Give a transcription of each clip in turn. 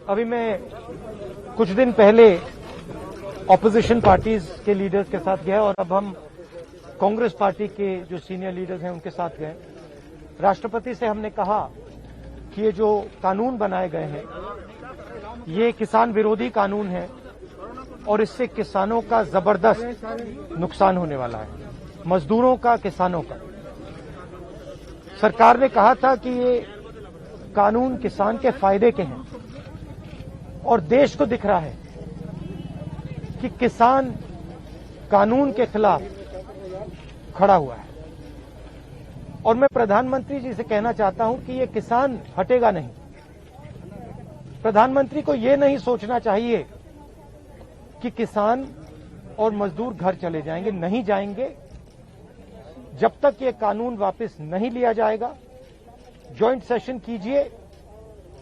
अभी मैं कुछ दिन पहले ऑपोजिशन पार्टीज के लीडर्स के साथ गया और अब हम कांग्रेस पार्टी के जो सीनियर लीडर्स हैं उनके साथ गए। राष्ट्रपति से हमने कहा कि ये जो कानून बनाए गए हैं ये किसान विरोधी कानून है और इससे किसानों का जबरदस्त नुकसान होने वाला है, मजदूरों का, किसानों का। सरकार ने कहा था कि ये कानून किसान के फायदे के हैं और देश को दिख रहा है कि किसान कानून के खिलाफ खड़ा हुआ है। और मैं प्रधानमंत्री जी से कहना चाहता हूं कि ये किसान हटेगा नहीं। प्रधानमंत्री को ये नहीं सोचना चाहिए कि किसान और मजदूर घर चले जाएंगे, नहीं जाएंगे। जब तक ये कानून वापस नहीं लिया जाएगा, जॉइंट सेशन कीजिए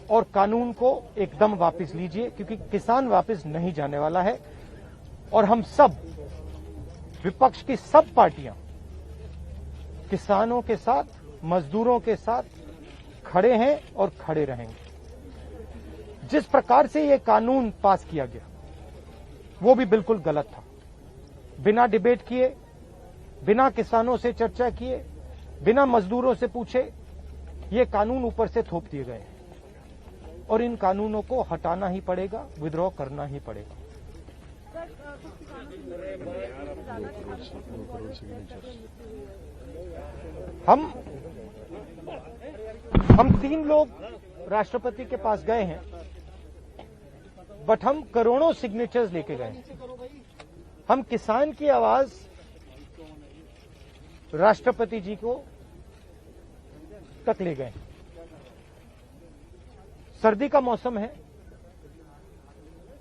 और कानून को एकदम वापस लीजिए, क्योंकि किसान वापस नहीं जाने वाला है। और हम सब, विपक्ष की सब पार्टियां किसानों के साथ, मजदूरों के साथ खड़े हैं और खड़े रहेंगे। जिस प्रकार से ये कानून पास किया गया वो भी बिल्कुल गलत था। बिना डिबेट किए, बिना किसानों से चर्चा किए, बिना मजदूरों से पूछे ये कानून ऊपर से थोप दिए गए हैं और इन कानूनों को हटाना ही पड़ेगा, विद्रॉ करना ही पड़ेगा। हम 3 लोग राष्ट्रपति के पास गए हैं, बट हम करोड़ों सिग्नेचर्स लेके गए। हम किसान की आवाज राष्ट्रपति जी को तक ले गए। सर्दी का मौसम है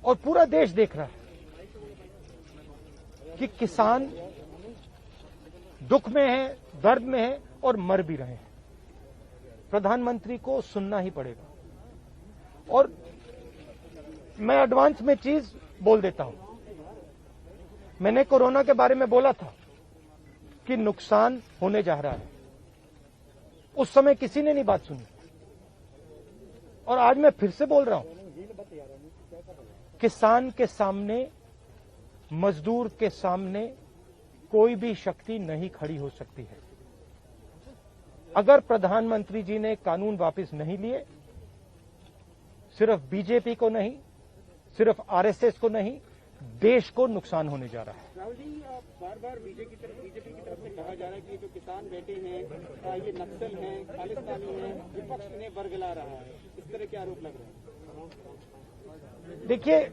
और पूरा देश देख रहा है कि किसान दुख में है, दर्द में है और मर भी रहे हैं। प्रधानमंत्री को सुनना ही पड़ेगा। और मैं एडवांस में चीज बोल देता हूं। मैंने कोरोना के बारे में बोला था कि नुकसान होने जा रहा है। उस समय किसी ने नहीं बात सुनी और आज मैं फिर से बोल रहा हूं, किसान के सामने, मजदूर के सामने कोई भी शक्ति नहीं खड़ी हो सकती है। अगर प्रधानमंत्री जी ने कानून वापस नहीं लिए, सिर्फ बीजेपी को नहीं, सिर्फ आरएसएस को नहीं, देश को नुकसान होने जा रहा है। राहुल जी, बार बार बीजेपी की तरफ से कहा जा रहा है कि जो किसान बैठे हैं ये नक्सल हैं, खालिस्तानी हैं, विपक्ष इन्हें बरगला रहा है। इस तरह के आरोप लग रहे हैं। देखिए,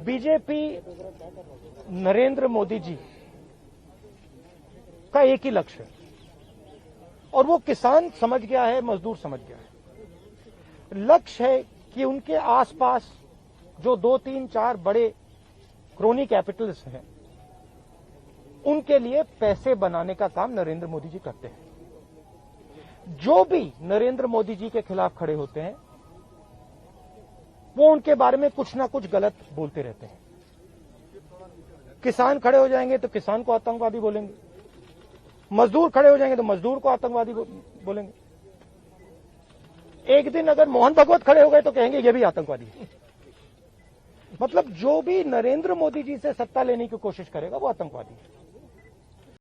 बीजेपी नरेंद्र मोदी जी का एक ही लक्ष्य है और वो किसान समझ गया है, मजदूर समझ गया है। लक्ष्य है कि उनके आसपास जो 2, 3, 4 बड़े क्रोनी कैपिटल्स हैं, उनके लिए पैसे बनाने का काम नरेंद्र मोदी जी करते हैं। जो भी नरेंद्र मोदी जी के खिलाफ खड़े होते हैं वो उनके बारे में कुछ ना कुछ गलत बोलते रहते हैं। किसान खड़े हो जाएंगे तो किसान को आतंकवादी बोलेंगे, मजदूर खड़े हो जाएंगे तो मजदूर को आतंकवादी बोलेंगे। एक दिन अगर मोहन भगवत खड़े हो गए तो कहेंगे ये भी आतंकवादी है। मतलब जो भी नरेंद्र मोदी जी से सत्ता लेने की कोशिश करेगा वो आतंकवादी है।